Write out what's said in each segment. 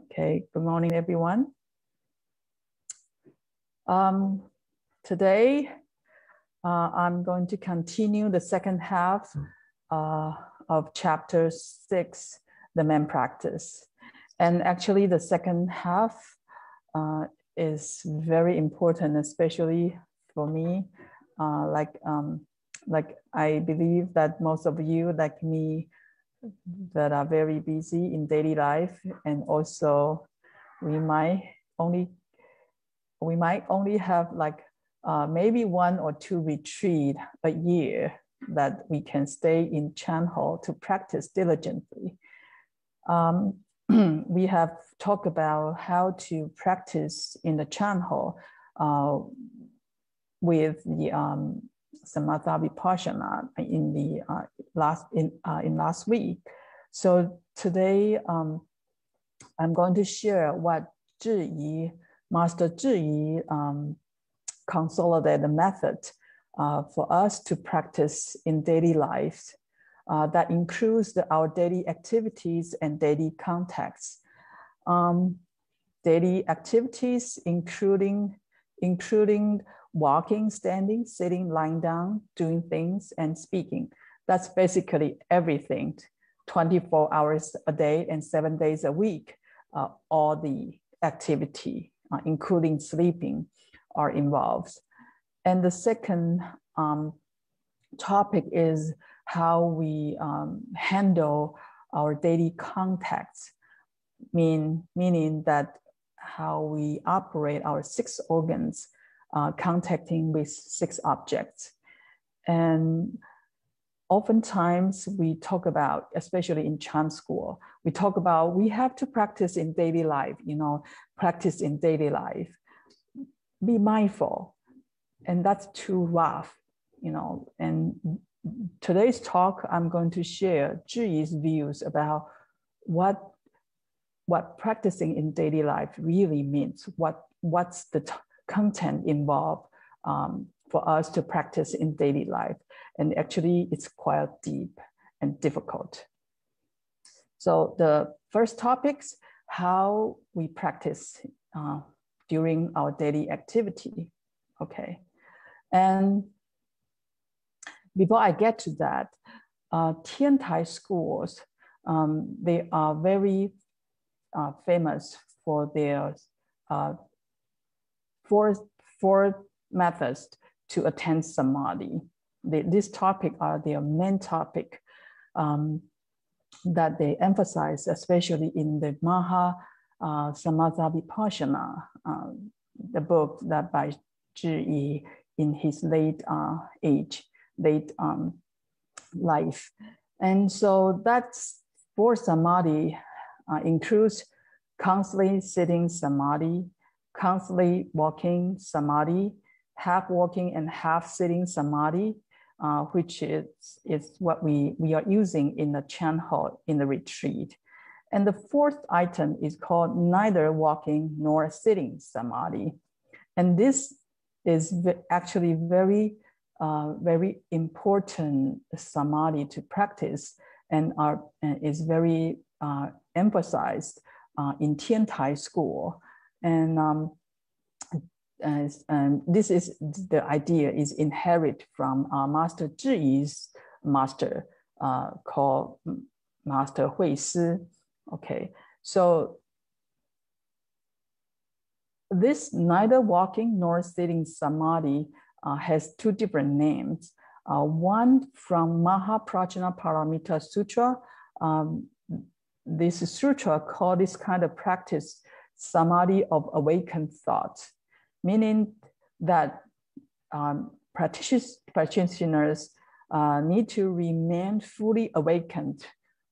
Okay, good morning, everyone. Today, I'm going to continue the second half of chapter 6, the main practice. And actually, the second half is very important, especially for me. Like I believe that most of you, like me, that are very busy in daily life, and also we might only have like maybe 1 or 2 retreat a year that we can stay in Chang Hwa to practice diligently. We have talked about how to practice in the Chang Hwa with the Samatha Vipassana in the last week. So today I'm going to share what Zhiyi, Master Zhiyi, consolidated method for us to practice in daily life that includes our daily activities and daily contacts. Daily activities including walking, standing, sitting, lying down, doing things, and speaking. That's basically everything, 24 hours a day and 7 days a week. All the activity, including sleeping, are involved. And the second topic is how we handle our daily contacts, meaning that how we operate our 6 organs, contacting with 6 objects. And oftentimes we talk about, especially in Chan school, we talk about we have to practice in daily life, practice in daily life. Be mindful, and that's too rough, And today's talk, I'm going to share Zhiyi's views about what practicing in daily life really means, what's the content involved for us to practice in daily life. And actually, it's quite deep and difficult. So the first topics, how we practice during our daily activity. Okay. And before I get to that, Tian Tai schools, they are very famous for their 4 methods to attain samadhi. This topic are their main topic that they emphasize, especially in the Maha Samatha Vipassana, the book that by Zhiyi in his late life. And so that's for samadhi includes constantly sitting samadhi, constantly walking samadhi, half walking and half sitting samadhi, which is what we are using in the Chang Hwa in the retreat. And the 4th item is called neither walking nor sitting samadhi. And this is actually very important samadhi to practice, and is very emphasized in Tian Tai school. And this is the idea is inherited from Master Zhiyi's master called Master Hui Si. Okay, so this neither walking nor sitting samadhi has 2 different names. One from Mahaprajna Paramita Sutra. This sutra called this kind of practice samadhi of awakened thought, meaning that practitioners need to remain fully awakened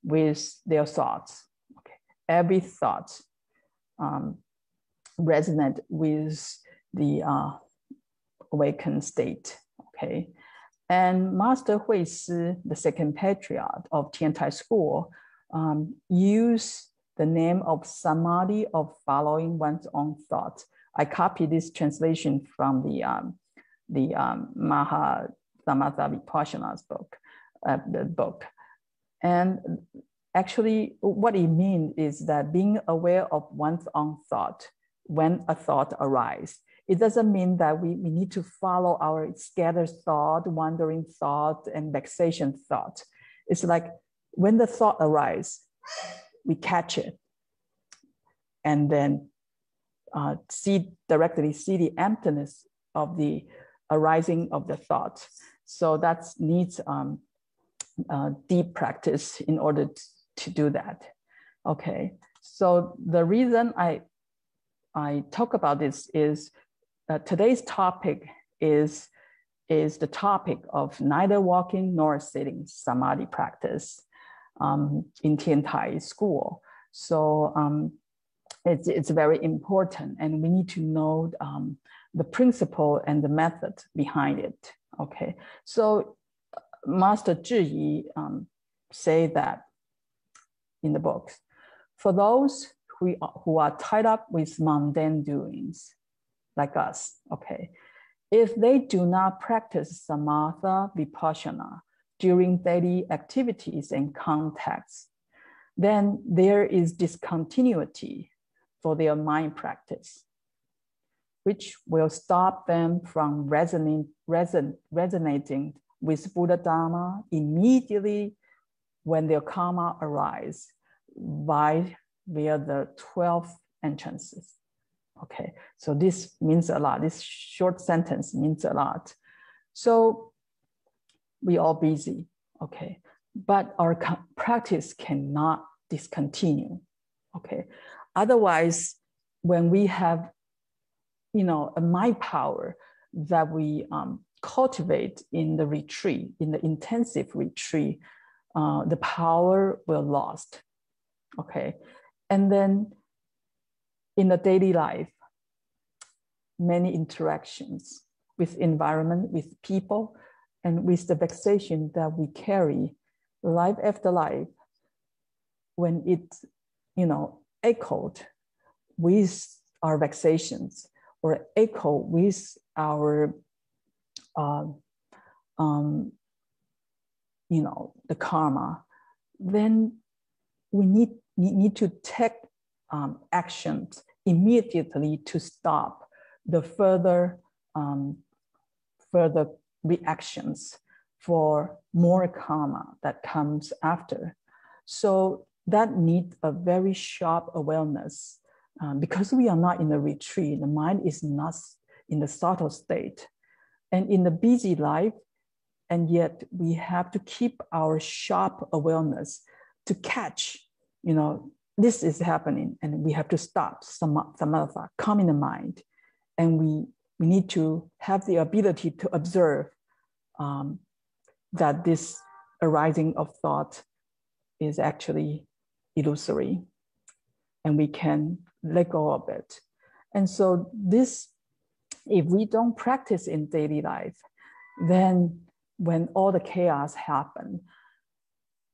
with their thoughts. Okay. Every thought resonate with the awakened state. Okay. And Master Hui Si, the 2nd patriarch of Tian Tai school, use the name of samadhi of following one's own thoughts. I copied this translation from the Maha Samatha Vipassana's book, the book. And actually what it means is that being aware of one's own thought when a thought arises. It doesn't mean that we need to follow our scattered thought, wandering thought, and vexation thought. It's like when the thought arises, we catch it and then directly see the emptiness of the arising of the thought. So that needs deep practice in order to do that. Okay, so the reason I talk about this is today's topic is the topic of neither walking nor sitting samadhi practice in Tian Tai school. So it's very important, and we need to know the principle and the method behind it. Okay, so Master Zhiyi say that in the books, for those who are tied up with mundane doings, like us, okay, if they do not practice samatha vipassana during daily activities and contacts, then there is discontinuity for their mind practice, which will stop them from resonating with Buddha Dharma immediately when their karma arise via the 12 entrances. Okay, so this means a lot. This short sentence means a lot. So we all busy, okay, but our practice cannot discontinue, okay. Otherwise, when we have, a mind power that we cultivate in the retreat, in the intensive retreat, the power will lost, okay. And then in the daily life, many interactions with environment, with people, and with the vexation that we carry life after life, when it, echoed with our vexations or echo with our, the karma, then we need to take actions immediately to stop the further reactions for more karma that comes after. So that needs a very sharp awareness because we are not in a retreat. The mind is not in the subtle state and in the busy life, and yet we have to keep our sharp awareness to catch, this is happening, and we have to stop samatha, come in the mind, and we need to have the ability to observe that this arising of thought is actually illusory, and we can let go of it. And so this, if we don't practice in daily life, then when all the chaos happen,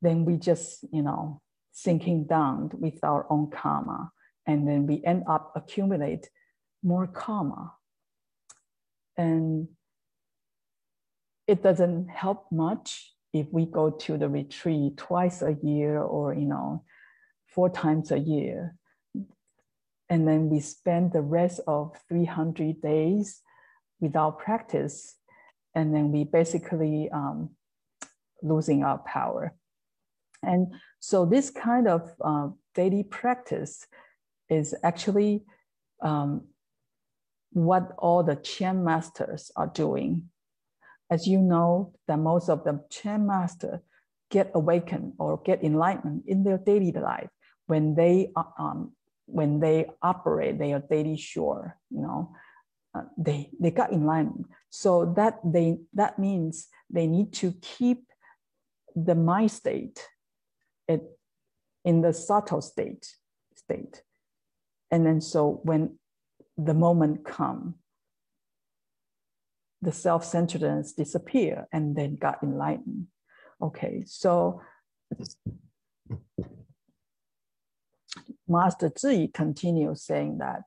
then we just, sinking down with our own karma, and then we end up accumulate more karma. And it doesn't help much if we go to the retreat twice a year or 4 times a year, and then we spend the rest of 300 days without practice, and then we basically losing our power. And so this kind of daily practice is actually what all the Chan masters are doing. As you know, that most of the Chan masters get awakened or get enlightenment in their daily life when they operate their daily shore. They got enlightenment. So that means they need to keep the mind state in the subtle state. And then so when the moment comes, the self-centeredness disappear and then got enlightened. Okay, so Master Zhiyi continues saying that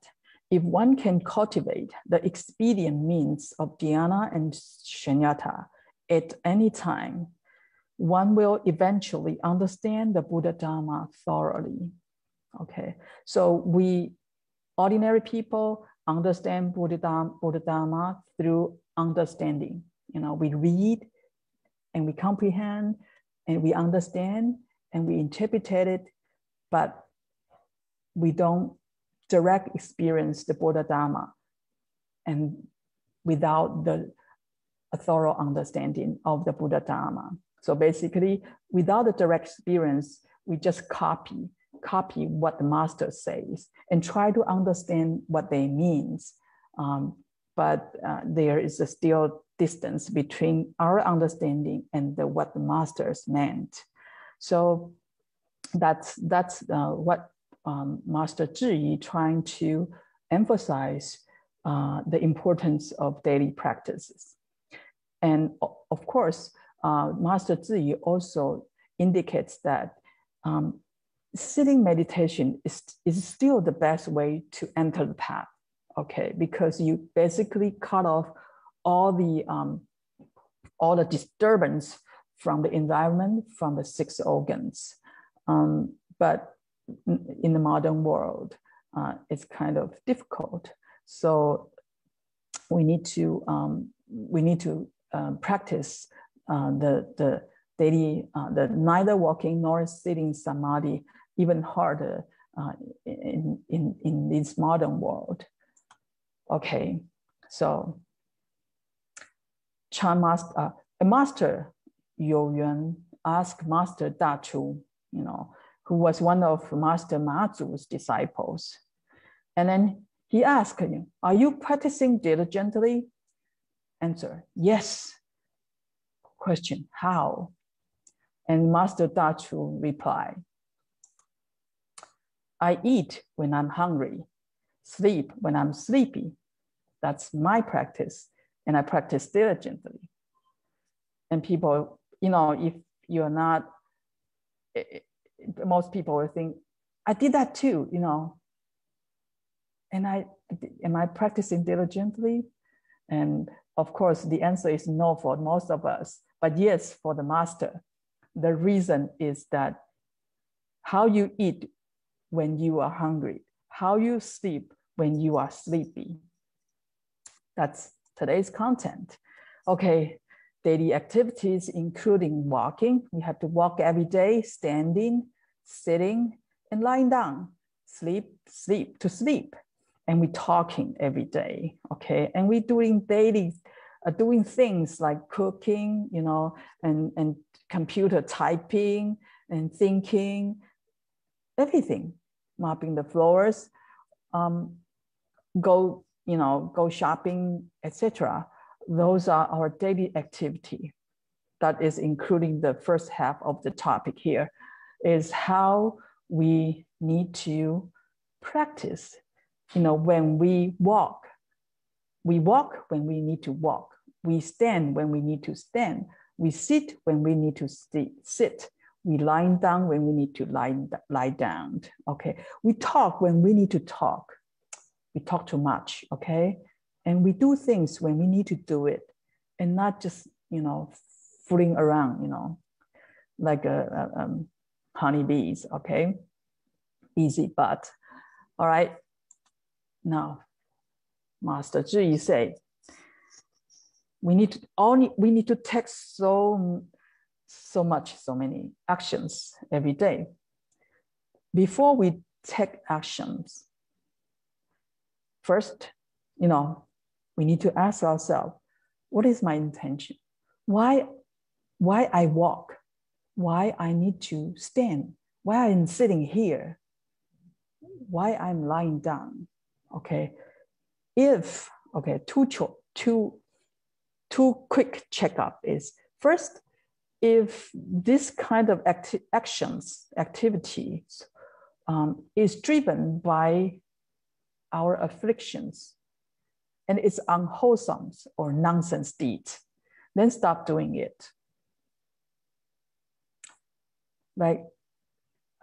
if one can cultivate the expedient means of dhyana and shunyata at any time, one will eventually understand the Buddha Dharma thoroughly. Okay, so we ordinary people understand Buddha Dharma through understanding. You know, we read and we comprehend and we understand and we interpret it, but we don't direct experience the Buddha Dharma and without a thorough understanding of the Buddha Dharma. So basically, without a direct experience, we just copy what the master says and try to understand what they means. But there is a still distance between our understanding and what the masters meant. So that's what Master Zhiyi trying to emphasize the importance of daily practices. And of course, Master Zhiyi also indicates that sitting meditation is still the best way to enter the path, okay? Because you basically cut off all the disturbance from the environment, from the six organs. But in the modern world, it's kind of difficult. So we need to practice the daily, the neither walking nor sitting samadhi even harder in this modern world. Okay, so a master Yo Yuan asked Master Da Chu, you know, who was one of Master Ma Zu's disciples. And then he asked him, "Are you practicing diligently?" Answer, "Yes." Question, "How?" And Master Da Chu replied, "I eat when I'm hungry, sleep when I'm sleepy. That's my practice, and I practice diligently." And people, you know, if you're not, most people will think, "I did that too, you know. And am I practicing diligently?" And of course, the answer is no for most of us, but yes, for the master. The reason is that how you eat when you are hungry, how you sleep when you are sleepy. That's today's content. Okay, daily activities, including walking. We have to walk every day, standing, sitting, and lying down. Sleep. And we're talking every day, okay? And we're doing daily, doing things like cooking, you know, and computer typing and thinking, everything, mopping the floors, go shopping, etc. Those are our daily activity. That is including the first half of the topic here, is how we need to practice. You know, when we walk when we need to walk. We stand when we need to stand. We sit when we need to sit. We lie down when we need to lie down, okay? We talk when we need to talk. We talk too much, okay? And we do things when we need to do it and not just, you know, fooling around, you know, like honeybees, okay? Easy but. All right. Now, Master Zhiyi say, we need to take so many actions every day. Before we take actions, first, you know, we need to ask ourselves, what is my intention? Why I walk? Why I need to stand? Why I'm sitting here? Why I'm lying down? Okay, two quick checkup is, first, if this kind of activities is driven by our afflictions and it's unwholesome or nonsense deeds, then stop doing it. Like,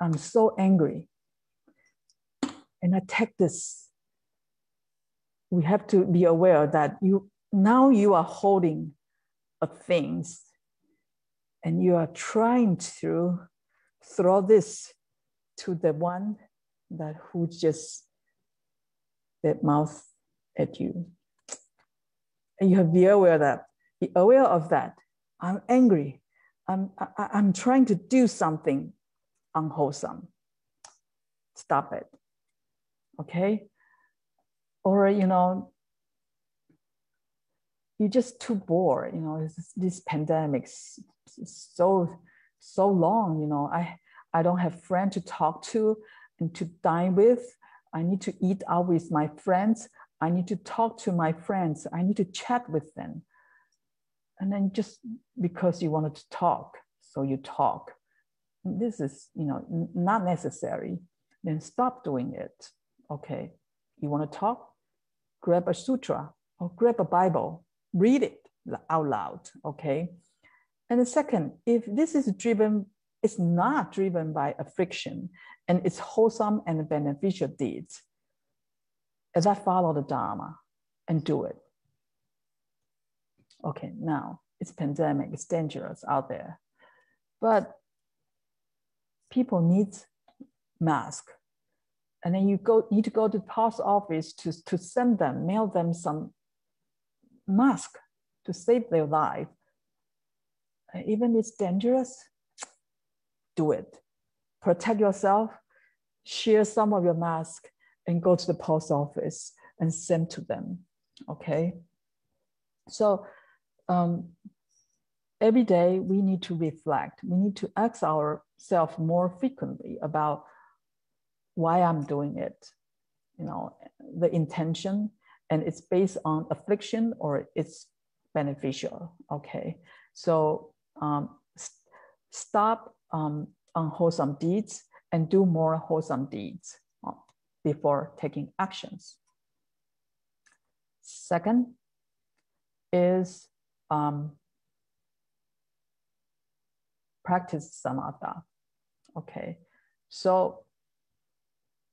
I'm so angry and I take this. We have to be aware that you are holding a things and you are trying to throw this to the one that who just that mouth at you. And you have to be aware of that. I'm angry. I'm trying to do something unwholesome. Stop it. Okay? Or, you're just too bored. This pandemic is so long. I don't have friends to talk to and to dine with. I need to eat out with my friends. I need to talk to my friends. I need to chat with them. And then just because you wanted to talk, so you talk. This is, not necessary. Then stop doing it. Okay. You want to talk? Grab a sutra or grab a Bible. Read it out loud. Okay. And the second, if this is it's not driven by affliction and it's wholesome and beneficial deeds, as I follow the Dharma and do it. Okay, now it's pandemic, it's dangerous out there, but people need mask. And then you need to go to the post office to send them, mail them some mask to save their life. Even if it's dangerous, do it. Protect yourself, share some of your mask and go to the post office and send to them, okay? So every day we need to reflect. We need to ask ourselves more frequently about why I'm doing it, the intention, and it's based on affliction or it's beneficial, okay? So stop unwholesome deeds and do more wholesome deeds before taking actions. Second is practice samatha. Okay, so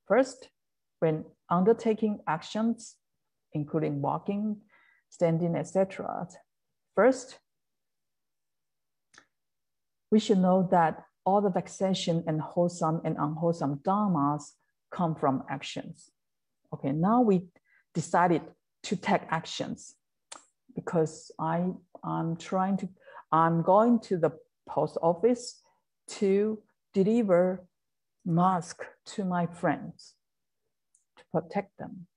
first, when undertaking actions, including walking, standing, etc., first, we should know that all the vexation and wholesome and unwholesome dharmas come from actions. Okay, now we decided to take actions because I'm going to the post office to deliver mask to my friends to protect them.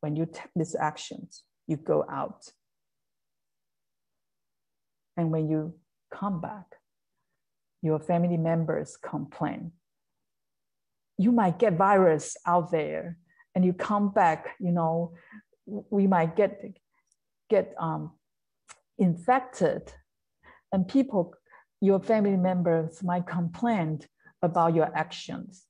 When you take these actions, you go out. And when you come back, your family members complain. You might get virus out there and you come back, we might get infected and people, your family members might complain about your actions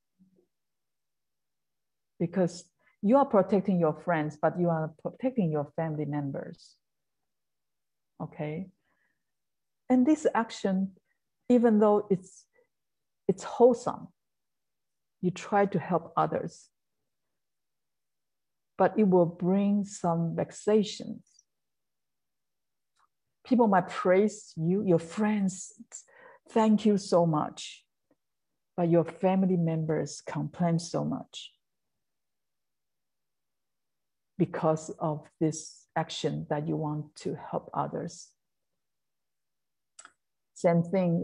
because you are protecting your friends, but you are protecting your family members, okay? And this action, even though it's wholesome, you try to help others, but it will bring some vexations. People might praise you, your friends, thank you so much, but your family members complain so much because of this action that you want to help others. Same thing,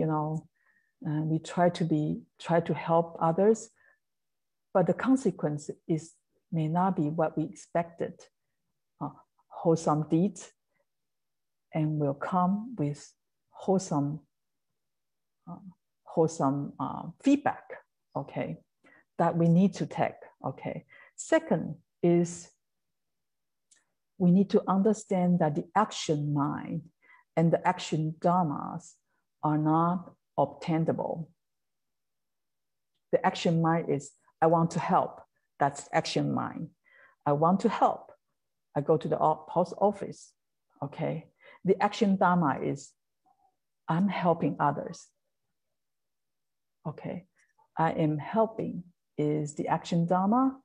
we try to help others, but the consequence may not be what we expected. Wholesome deeds and will come with wholesome feedback, okay, that we need to take, okay. Second is we need to understand that the action mind and the action dharmas are not obtainable. The action mind is, I want to help. That's action mind. I want to help. I go to the post office, okay? The action dharma is, I'm helping others, okay? I am helping is the action dharma.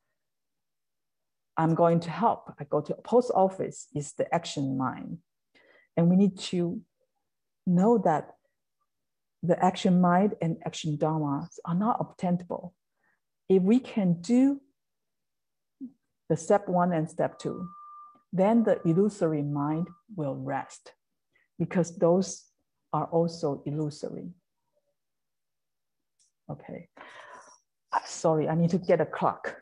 I'm going to help. I go to a post office is the action mind. And we need to know that the action mind and action dharmas are not obtainable. If we can do the step 1 and step 2, then the illusory mind will rest, because those are also illusory. Okay. Sorry, I need to get a clock.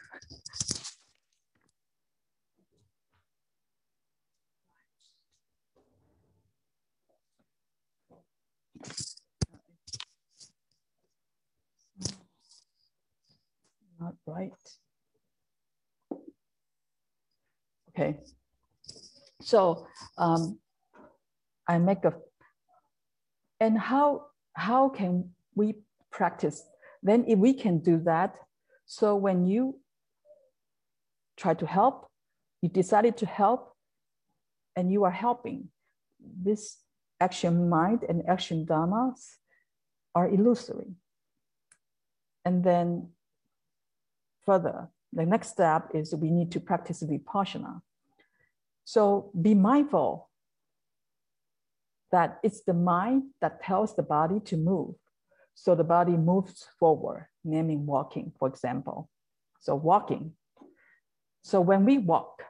Not right. Okay. So I make a, and how can we practice? Then if we can do that, so when you try to help, you decided to help, and you are helping, this action mind and action dharmas are illusory. And then further, the next step is we need to practice vipassana. So be mindful that it's the mind that tells the body to move. So the body moves forward, naming walking, for example. So walking. So when we walk,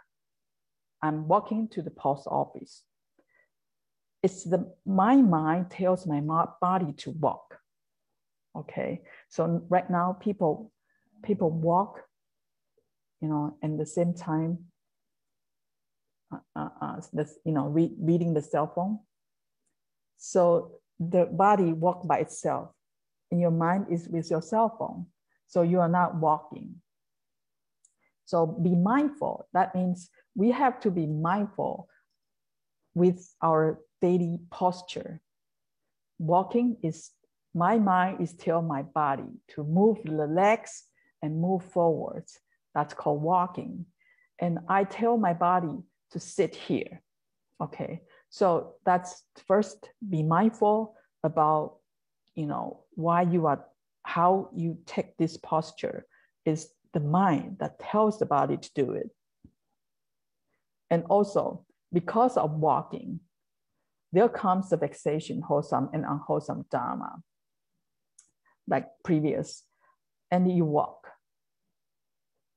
I'm walking to the post office. It's my mind tells my body to walk. Okay, so right now people walk, and the same time, reading the cell phone. So the body walks by itself, and your mind is with your cell phone. So you are not walking. So be mindful. That means we have to be mindful with our daily posture. Walking is, my mind is telling my body to move the legs and move forwards. That's called walking. And I tell my body to sit here. Okay, so that's first, be mindful about, why you are, how you take this posture is the mind that tells the body to do it. And also, because of walking, there comes the vexation, wholesome and unwholesome dharma, like previous, and you walk,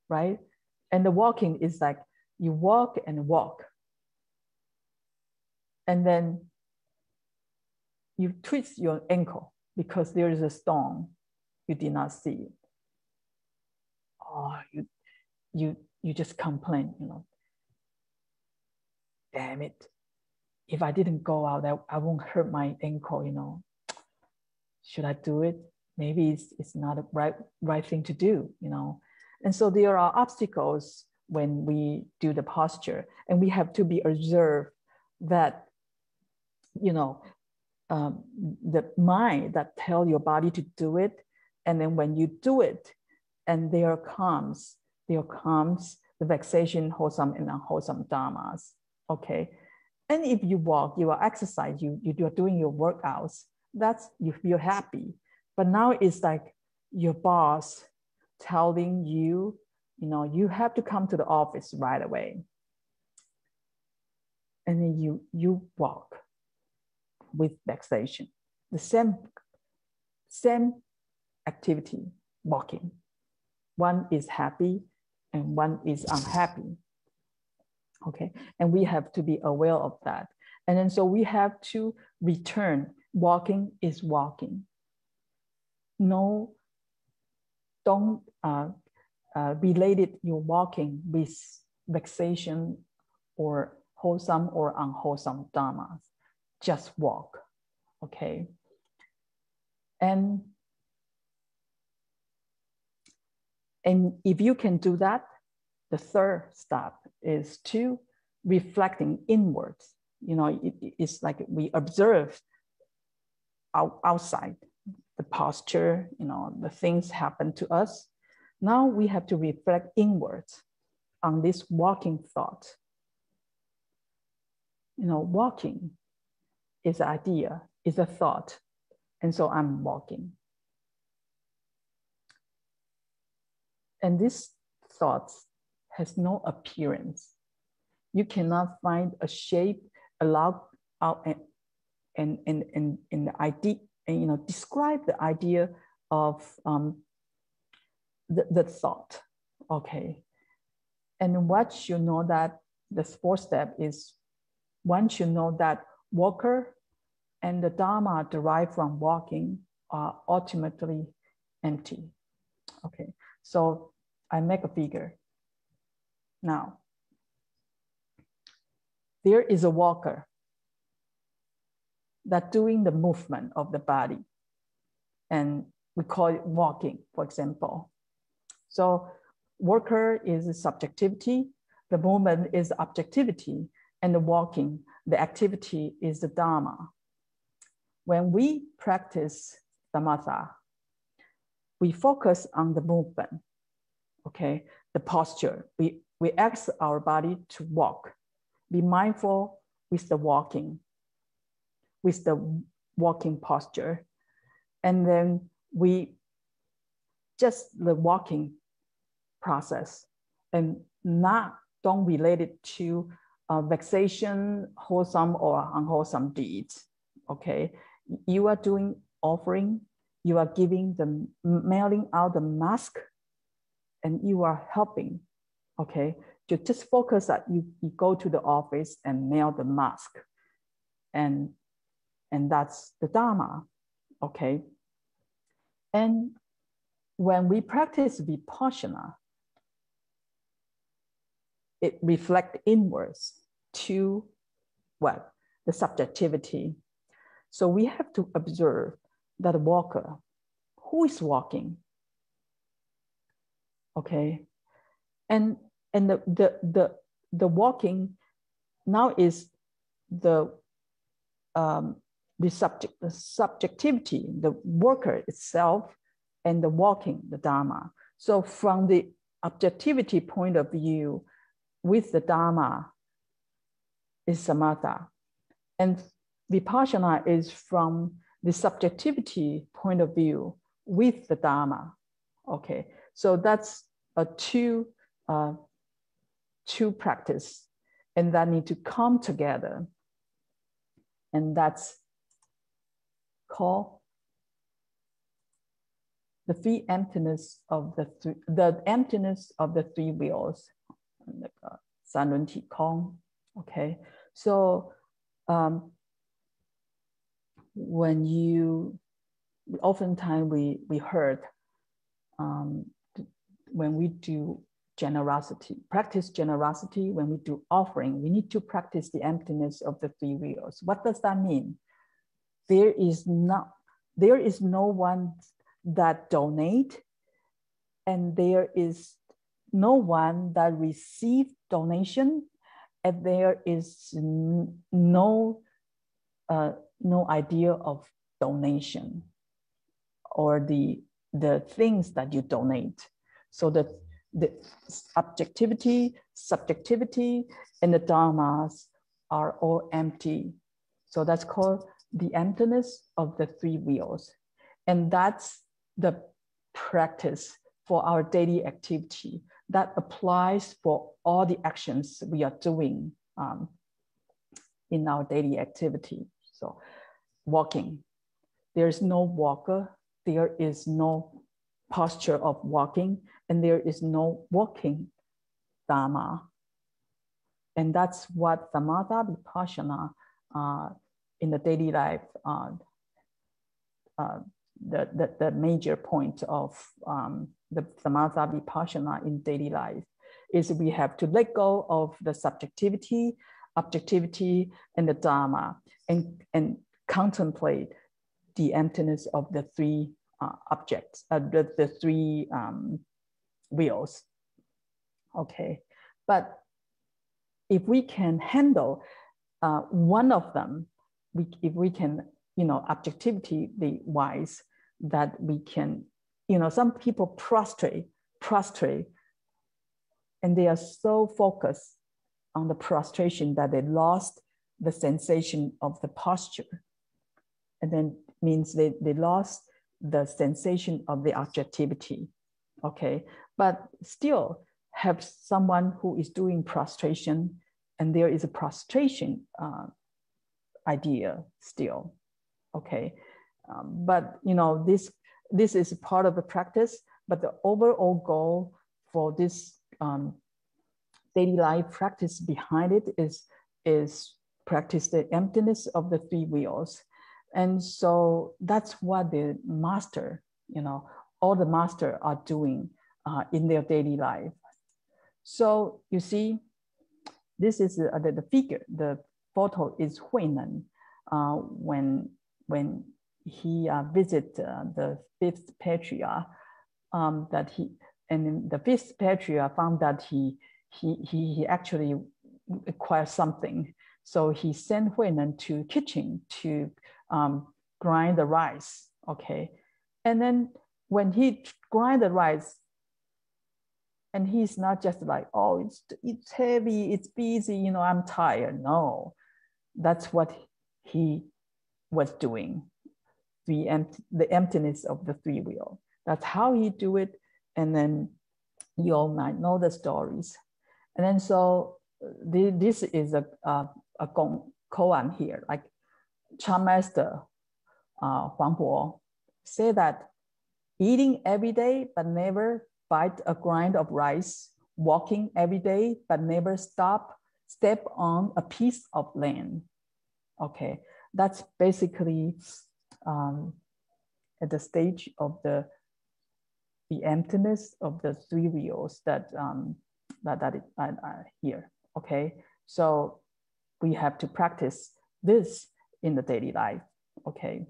right? And the walking is like you walk and walk. And then you twist your ankle because there is a stone. You did not see it. Oh, you just complain, Damn it. If I didn't go out, I won't hurt my ankle, Should I do it? Maybe it's not a right thing to do, And so there are obstacles when we do the posture, and we have to be observed that, the mind that tell your body to do it. And then when you do it, and there comes the vexation, wholesome and unwholesome dharmas. Okay. And if you walk, you are exercise, you are doing your workouts, that's, you feel happy. But now it's like your boss telling you, you have to come to the office right away. And then you walk with vexation. The same activity, walking. One is happy and one is unhappy. Okay, and we have to be aware of that. And then so we have to return. Walking is walking. No, don't relate it, your walking with vexation or wholesome or unwholesome dharmas. Just walk, okay? And if you can do that, the third step is to reflecting inwards. It's like we observe outside the posture, the things happen to us. Now we have to reflect inwards on this walking thought. Walking is an idea, is a thought. And so I'm walking. And this thought has no appearance. You cannot find a shape, allow out and the idea, and, describe the idea of the thought, okay? And once you know that, the fourth step is, once you know that walker and the Dharma derived from walking are ultimately empty. Okay, so I make a figure. Now, there is a walker that doing the movement of the body, and we call it walking, for example. So worker is subjectivity, the movement is objectivity, and the walking, the activity is the Dharma. When we practice samatha, we focus on the movement, okay, the posture. We ask our body to walk, be mindful with the walking posture. And then we just the walking process, and don't relate it to vexation, wholesome or unwholesome deeds, okay? You are doing offering, you are giving the, mailing out the mask, and you are helping, okay? You just focus that you go to the office and mail the mask, and that's the Dharma, okay? And when we practice Vipassana, it reflects inwards to what? The subjectivity. So we have to observe that a walker, who is walking, okay? And the walking now is the subjectivity, the worker itself, and the walking, the Dharma. So from the objectivity point of view, with the Dharma is samatha. And Vipassana is from the subjectivity point of view with the Dharma. Okay, so that's a two practice, and that need to come together. And that's called the three emptiness of the emptiness of the three wheels. Okay, so when you, oftentimes we heard when we do generosity, practice generosity, when we do offering, we need to practice the emptiness of the three wheels. What does that mean? There is no one that donate, and there is no one that receive donation, and there is no idea of donation or the things that you donate. So the objectivity, subjectivity, and the dharmas are all empty. So that's called the emptiness of the three wheels. And that's the practice for our daily activity that applies for all the actions we are doing in our daily activity. So walking, there is no walker, there is no posture of walking, and there is no walking Dharma. And that's what samatha vipassana in the daily life, the major point of the samatha vipassana in daily life is we have to let go of the subjectivity, objectivity, and the Dharma, and contemplate the emptiness of the three objects, the three wheels. Okay, but if we can handle one of them, if we can, objectivity wise, that we can, some people prostrate, and they are so focused on the prostration that they lost the sensation of the posture. And then means they lost the sensation of the objectivity. Okay, but still have someone who is doing prostration, and there is a prostration idea still. Okay, but you know, this is part of the practice, but the overall goal for this daily life practice behind it is practice the emptiness of the three wheels. And so that's what the master, you know, all the master are doing in their daily life. So you see, this is the figure, the photo is Huinan when he visited the fifth patriarch, that and the fifth patriarch found that he actually acquired something. So he sent Huinan to kitchen to grind the rice, okay? And then when he grind the rice, and he's not just like, oh, it's heavy, it's busy, you know, I'm tired. No, that's what he was doing, the emptiness of the three wheel. That's how he do it. And then you all might know the stories. And then so this is a koan here, like Chan Master Huang Bo say that eating every day but never bite a grind of rice, walking every day but never step on a piece of land. Okay, that's basically at the stage of the emptiness of the three wheels that here. Okay, so we have to practice this in the daily life. Okay.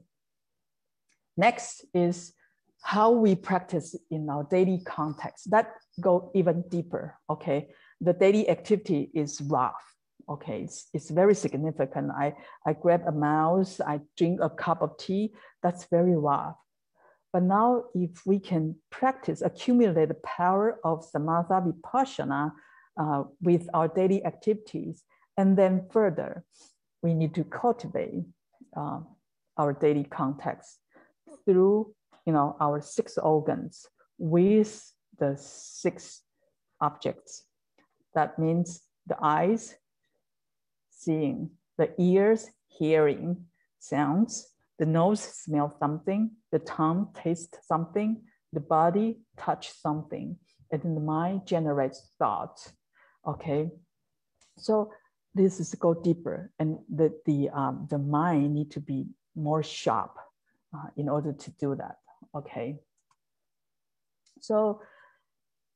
Next is how we practice in our daily context. That go even deeper. Okay, the daily activity is rough. Okay, it's very significant. I grab a mouse, I drink a cup of tea. That's very rough. But now, if we can practice, accumulate the power of samatha vipassana with our daily activities, and then further, we need to cultivate our daily context through, you know, our six organs with the six objects. That means the eyes, seeing, the ears, hearing sounds, the nose, smell something, the tongue, taste something, the body, touch something, and then the mind generates thoughts. Okay, so this is go deeper, and the mind need to be more sharp in order to do that. Okay, so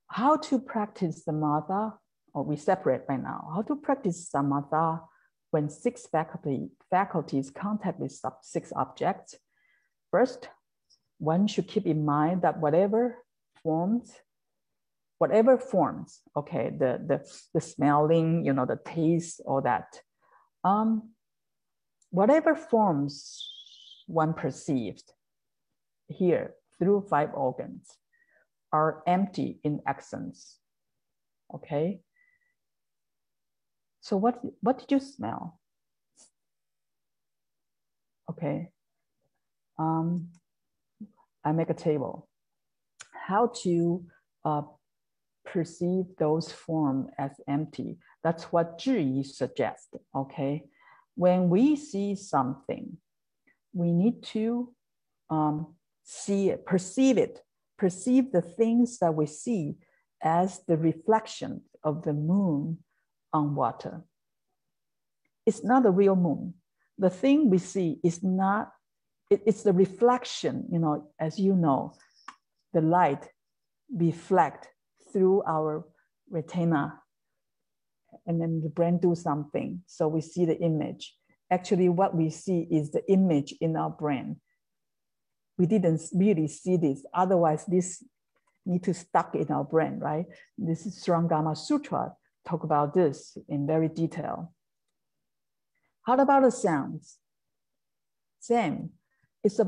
how to practice samatha? Or we separate right now. How to practice samatha when six faculties contact with six objects? First, one should keep in mind that whatever forms, okay, the smelling, you know, the taste, all that, whatever forms one perceived here through five organs are empty in essence. Okay. So what did you smell? Okay. I make a table. How to perceive those forms as empty? That's what Zhiyi suggests. Okay. When we see something, we need to see it, perceive the things that we see as the reflection of the moon on water. It's not the real moon. The thing we see is not, it's the reflection, you know, as you know, the light reflect through our retina, and then the brain do something. So we see the image. Actually, what we see is the image in our brain. We didn't really see this. Otherwise, this need to stuck in our brain, right? This is Srangama Sutra talk about this in very detail. How about the sounds? Same. It's a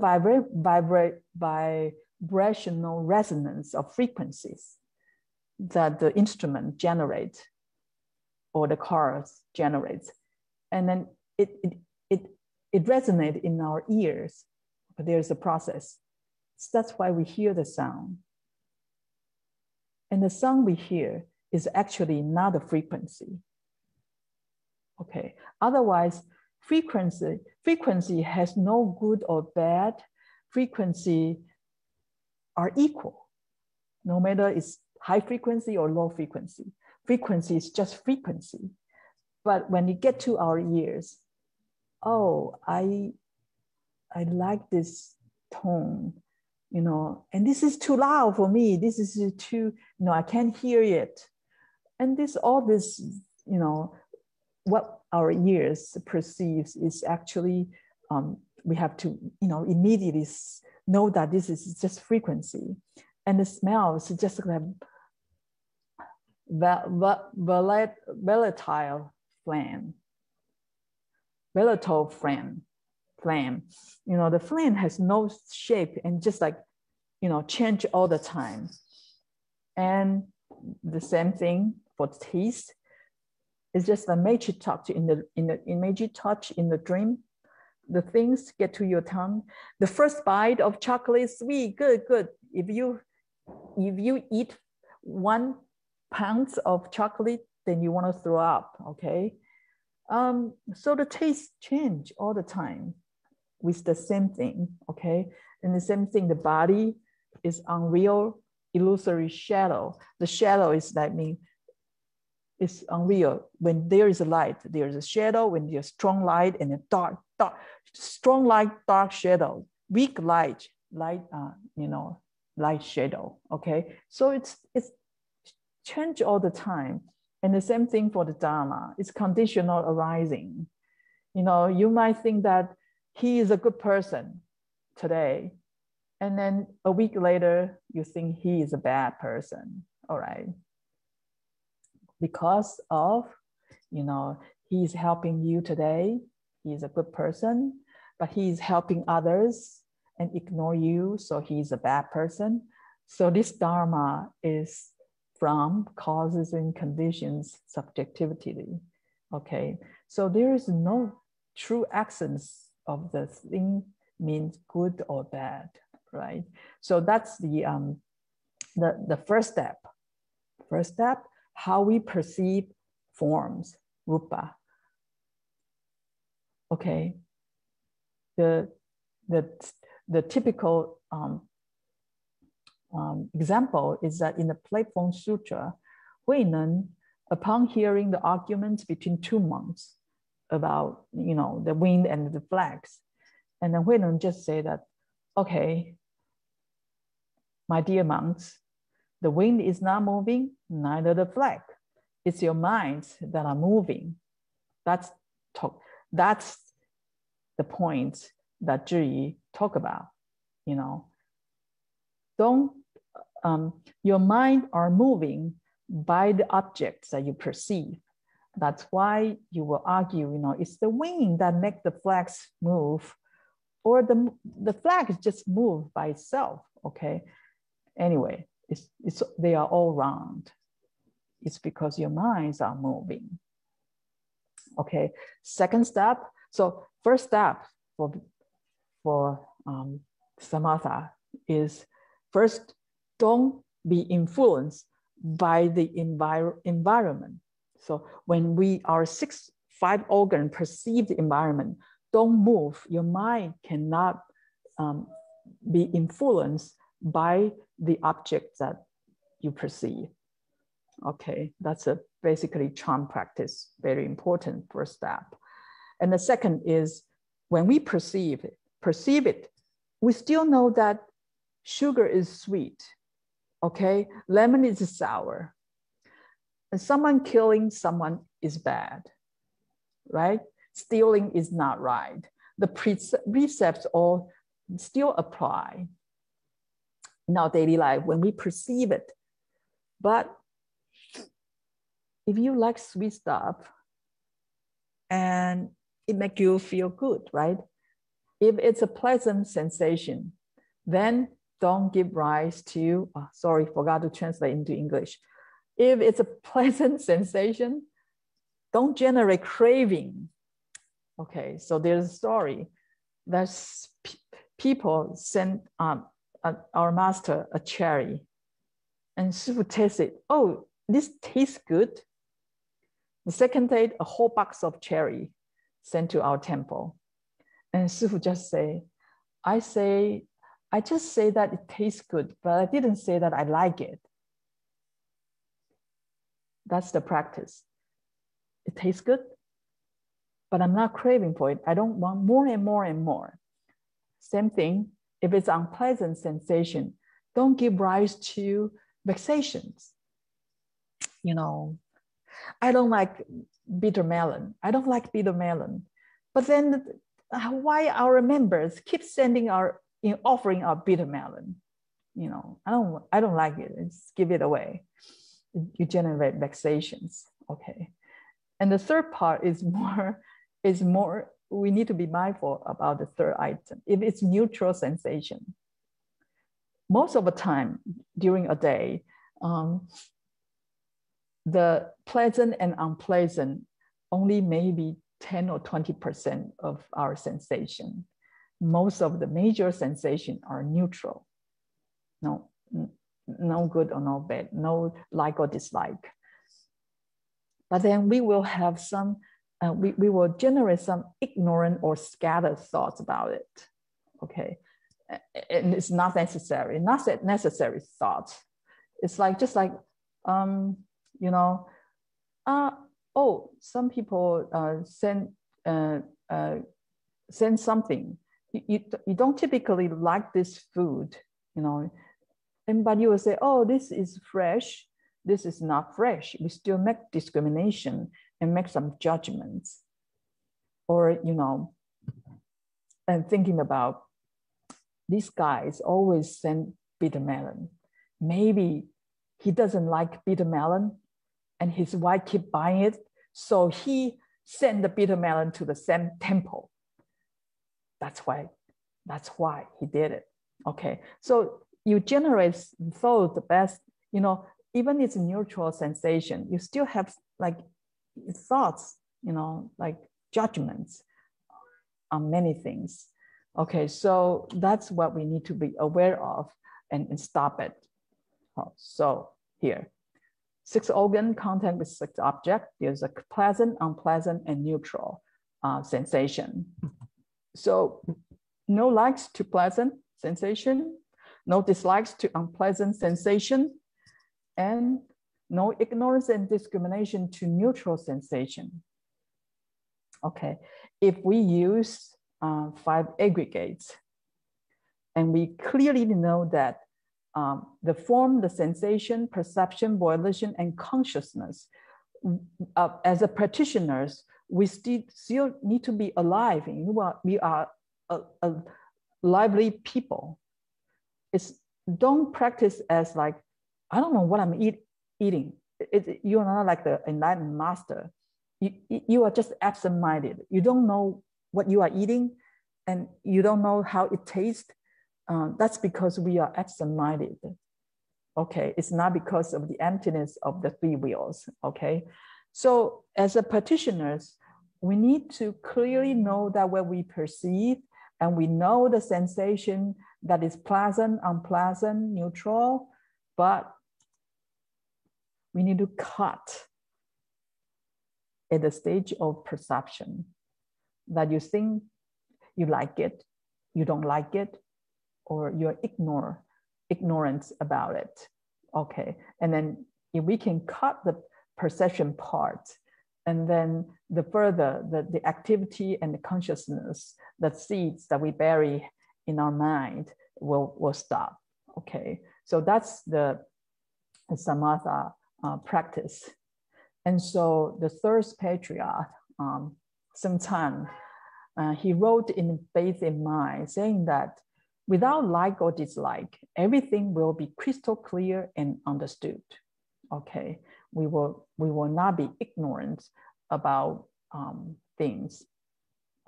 vibrational resonance of frequencies that the instrument generates or the cars generates. And then it resonates in our ears, but there's a process. So that's why we hear the sound. And the sound we hear is actually not a frequency. Okay, otherwise frequency has no good or bad. Frequency are equal, no matter it's high frequency or low frequency. Frequency is just frequency. But when you get to our ears, oh, I like this tone, you know, and this is too loud for me. This is too, you know, I can't hear it. And all this, you know, what our ears perceives is actually, we have to, you know, immediately know that this is just frequency. And the smells just like volatile flame. Volatile flame. You know, the flame has no shape and just like, you know, change all the time. And the same thing for taste. It's just a major touch in the dream. The things get to your tongue. The first bite of chocolate is sweet, good. If you eat 1 pound of chocolate, then you want to throw up, okay? So the taste change all the time with the same thing, okay? And the same thing, the body is unreal, illusory shadow. The shadow is that it's unreal. When there is a light, there is a shadow. When there's strong light and a dark, strong light, dark shadow, weak light, you know, light shadow, okay? So it's change all the time. And the same thing for the Dharma, it's conditional arising. You know, you might think that he is a good person today, and then a week later, you think he is a bad person, all right? Because of, you know, he's helping you today, he's a good person, but he's helping others and ignore you, so he's a bad person. So this Dharma is from causes and conditions, subjectivity, okay? So there is no true essence of the thing means good or bad, right? So that's the first step. First step, how we perceive forms, rupa. Okay, the typical example is that in the Platform Sutra, Huineng, upon hearing the arguments between two monks about, you know, the wind and the flags, and then Huineng just say that, okay, my dear monks, the wind is not moving, neither the flag. It's your minds that are moving. That's the point that Zhiyi talk about, you know. Your mind are moving by the objects that you perceive. That's why you will argue, you know, it's the wind that makes the flags move, or the flag just move by itself, okay? Anyway, they are all round. It's because your minds are moving. Okay, second step. So first step for samatha is first, don't be influenced by the environment. So when our 5 organ perceive the environment, don't move. Your mind cannot be influenced by the object that you perceive. Okay, that's a basically charm practice, very important first step. And the second is when we perceive it, we still know that sugar is sweet, okay? Lemon is sour. And someone killing someone is bad, right? Stealing is not right. The precepts all still apply in our daily life when we perceive it. But if you like sweet stuff and it makes you feel good, right? If it's a pleasant sensation, then don't give rise to, sorry, forgot to translate into English. If it's a pleasant sensation, don't generate craving. Okay, so there's a story that people sent our master a cherry, and Shifu tasted, oh, this tastes good. The second day, a whole box of cherry. sent to our temple. And Sifu just say, I just say that it tastes good, but I didn't say that I like it. That's the practice. It tastes good, but I'm not craving for it. I don't want more and more and more. Same thing, if it's unpleasant sensation, don't give rise to vexations. You know, I don't like bitter melon. I don't like bitter melon. But then why our members keep sending offering our bitter melon? You know, I don't like it. Just give it away. You generate vexations. Okay. And the third part is more, we need to be mindful about the third item. If it's neutral sensation, most of the time during a day, the pleasant and unpleasant only maybe 10 or 20% of our sensation. Most of the major sensations are neutral. No good or no bad, no like or dislike. But then we will have some, we will generate some ignorant or scattered thoughts about it. Okay, and it's not necessary thoughts. It's like, just like, you know, oh, some people send something. You don't typically like this food, you know, but you will say, oh, this is fresh, this is not fresh. We still make discrimination and make some judgments. Or, you know, and thinking about these guys always send bitter melon. Maybe he doesn't like bitter melon and his wife keep buying it. So he sent the bitter melon to the same temple. That's why he did it. Okay, so you generate thought the best, you know, even it's a neutral sensation, you still have like thoughts, you know, like judgments on many things. Okay, so that's what we need to be aware of and stop it. So here, 6 organ contact with 6 object. There's a pleasant, unpleasant, and neutral sensation. So no likes to pleasant sensation, no dislikes to unpleasant sensation, and no ignorance and discrimination to neutral sensation. Okay, if we use 5 aggregates, and we clearly know that the form, the sensation, perception, volition, and consciousness, as a practitioners, we still need to be alive. We are a lively people. Don't practice as like, I don't know what I'm eating. You are not like the enlightened master. You are just absent-minded. You don't know what you are eating, and you don't know how it tastes. That's because we are absent-minded. Okay, it's not because of the emptiness of the 3 wheels. Okay, so as a practitioners, we need to clearly know that what we perceive, and we know the sensation that is pleasant, unpleasant, neutral, but we need to cut at the stage of perception, that you think you like it, you don't like it, or you're ignorant about it. Okay, and then if we can cut the perception part, and then the activity and the consciousness, the seeds that we bury in our mind will stop. Okay, so that's the samatha practice. And so the third patriarch, sometime he wrote in Faith in Mind, saying that without like or dislike, everything will be crystal clear and understood. Okay, we will not be ignorant about things.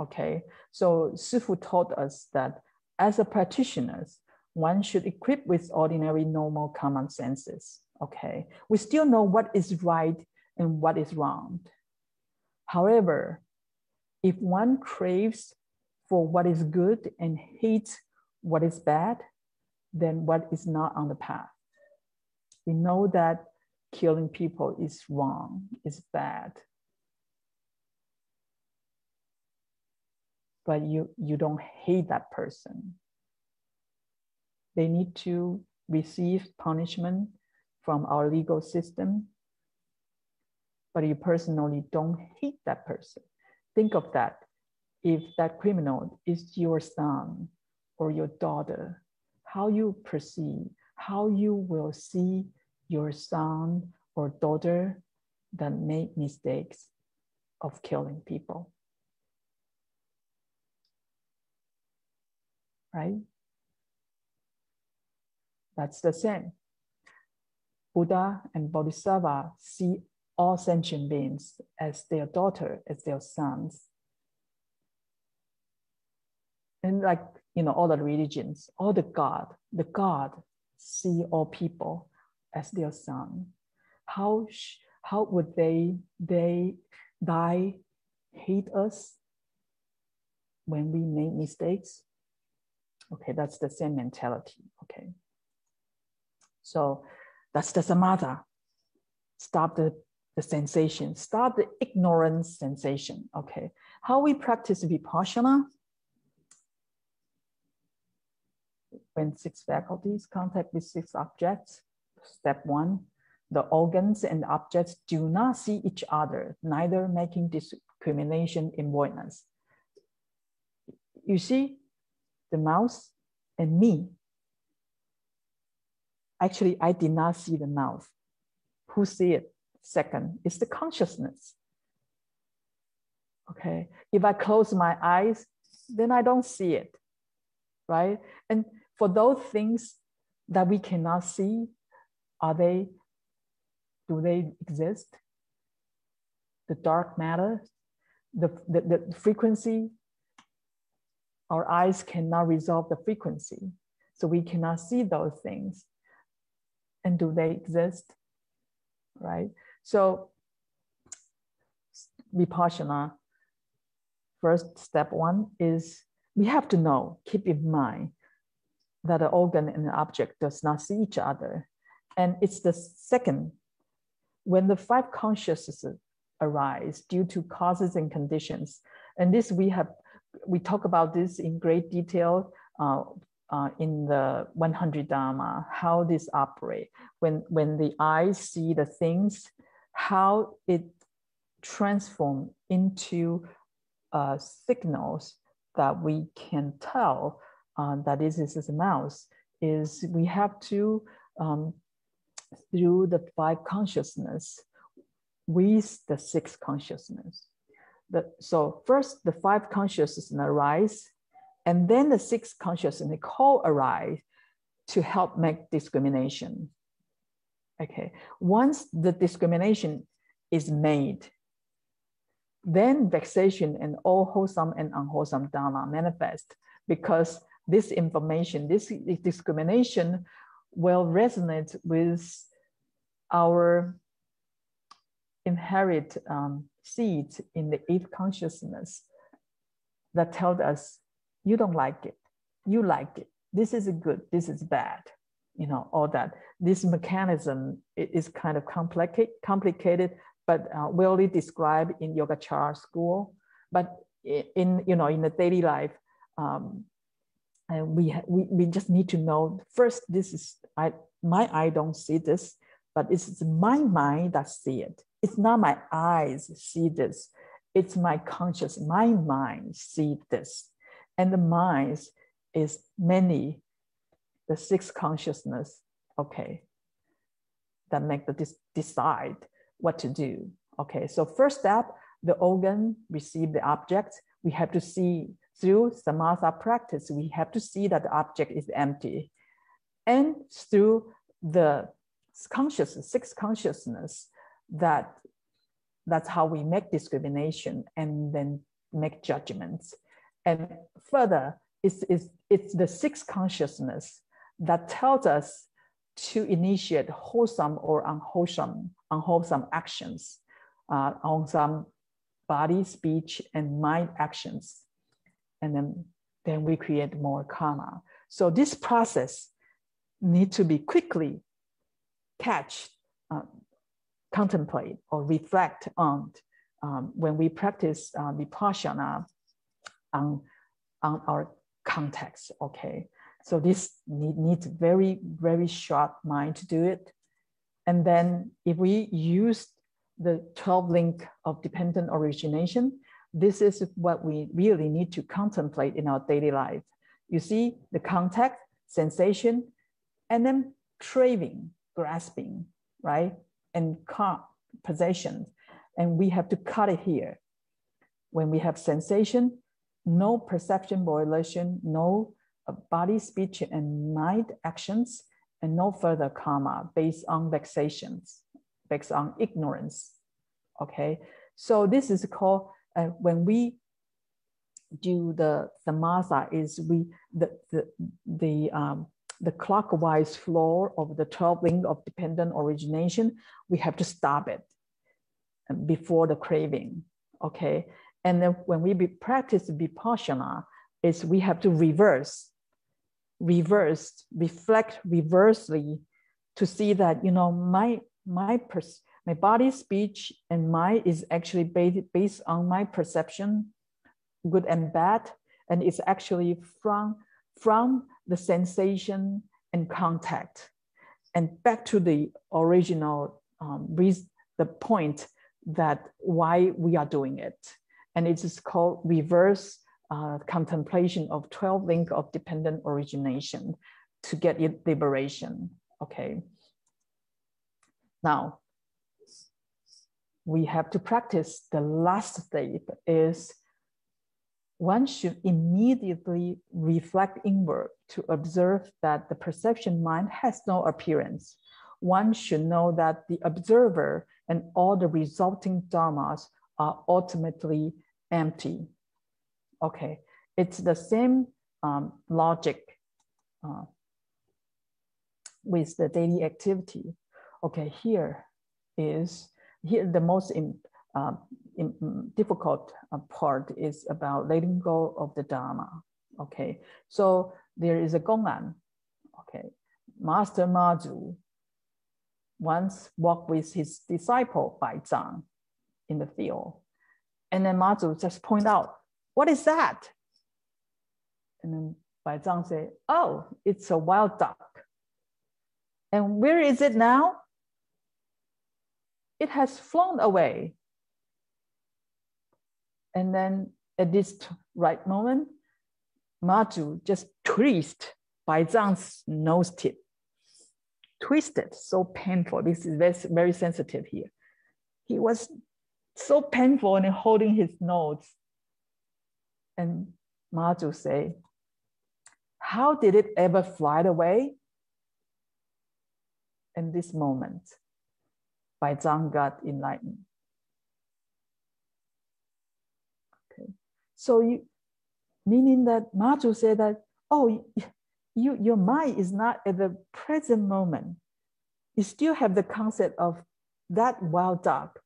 Okay, so Sifu taught us that as a practitioners, one should equip with ordinary normal common senses. Okay, we still know what is right and what is wrong. However, if one craves for what is good and hates what is bad, then what is not on the path? We know that killing people is wrong, is bad. but you don't hate that person. They need to receive punishment from our legal system, but you personally don't hate that person. Think of that. If that criminal is your son or your daughter, how you perceive, how you will see your son or daughter that made mistakes of killing people, right? That's the same. Buddha and Bodhisattva see all sentient beings as their daughter, as their sons. And like, all the religions, all the God see all people as their son. How would they hate us when we make mistakes? Okay, that's the same mentality, okay? So that's the samatha. Stop the sensation, stop the ignorant sensation, okay? How we practice vipassana? When 6 faculties contact with 6 objects. Step 1, the organs and objects do not see each other, neither making discrimination in voidness. You see the mouse and me. Actually, I did not see the mouse. Who see it? Second, it's the consciousness. Okay, if I close my eyes, then I don't see it, right? And for those things that we cannot see, do they exist? The dark matter, the frequency, our eyes cannot resolve the frequency. So we cannot see those things. And do they exist? Right? So vipassana, first step 1 is we have to know, keep in mind that the organ and the object does not see each other. And it's the second, when the 5 consciousnesses arise due to causes and conditions. And this we talk about this in great detail in the 100 Dharma, how this operates. When the eyes see the things, how it transforms into signals that we can tell that this is a mouse, is we have to, through the 5 consciousness, with the 6 consciousness. So first the 5 consciousness arise, and then the 6 consciousness co-arise to help make discrimination. Okay, once the discrimination is made, then vexation and all wholesome and unwholesome dharma manifest, because this information, this discrimination will resonate with our inherent seeds in the 8th consciousness that tells us, you don't like it, you like it, this is good, this is bad, all that. This mechanism is kind of complicated, but well described in Yogacara school. But in the daily life, and we just need to know first, this is my eye don't see this, but it's my mind that see it. It's not my eyes see this, it's my conscious, my mind see this. And the mind is many, the 6 consciousness, okay, that make decide what to do. Okay, so first step, the organ receive the object. We have to see through samatha practice, we have to see that the object is empty. And through the consciousness, 6 consciousness, that's how we make discrimination and then make judgments. And further, it's the 6 consciousness that tells us to initiate wholesome or unwholesome actions on some body, speech, and mind actions. And then we create more karma. So this process needs to be quickly catch, contemplate, or reflect on when we practice vipassana on on our context, okay? So this needs very, very sharp mind to do it. And then if we use the 12 link of dependent origination, this is what we really need to contemplate in our daily life. You see the contact, sensation, and then craving, grasping, right? And possession. And we have to cut it here. When we have sensation, no perception violation, no body, speech, and mind actions, and no further karma based on vexations, based on ignorance. Okay, so this is called when we do the samatha, is the clockwise flow of the 12 link of dependent origination. We have to stop it before the craving. Okay, and then when we practice vipassana, is we have to reflect reversely to see that, you know, my body, speech, and mind is actually based on my perception, good and bad, and it's actually from the sensation and contact, and back to the original the point that why we are doing it, and it is called reverse contemplation of 12 link of dependent origination to get liberation. Okay. Now, we have to practice the last step is one should immediately reflect inward to observe that the perception mind has no appearance. One should know that the observer and all the resulting dharmas are ultimately empty. Okay, it's the same logic with the daily activity. Okay, here the most difficult part is about letting go of the Dharma. Okay, so there is a Gong'an. Okay, Master Mazu once walked with his disciple Bai Zhang in the field, and then Mazu just point out, "What is that?" And then Bai Zhang said, "Oh, it's a wild duck." "And where is it now?" "It has flown away." And then at this right moment, Mazu just twisted Bai Zhang's nose tip. Twisted, so painful. This is very, very sensitive here. He was so painful in holding his nose. And Mazu say, "How did it ever fly away?" In this moment, Bai Zhang got enlightened. Okay, so meaning that Mazu said that, oh, your mind is not at the present moment. You still have the concept of that wild duck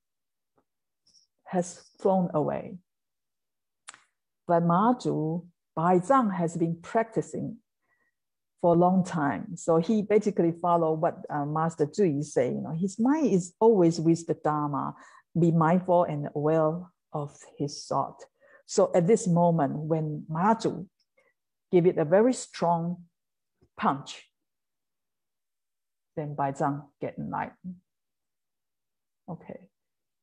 has flown away. But Mazu, Bai Zhang has been practicing for a long time. So he basically followed what Master Zhiyi is saying. You know, his mind is always with the Dharma, be mindful and aware of his thought. So at this moment, when Mazu give it a very strong punch, then Bai Zhang get enlightened. Okay,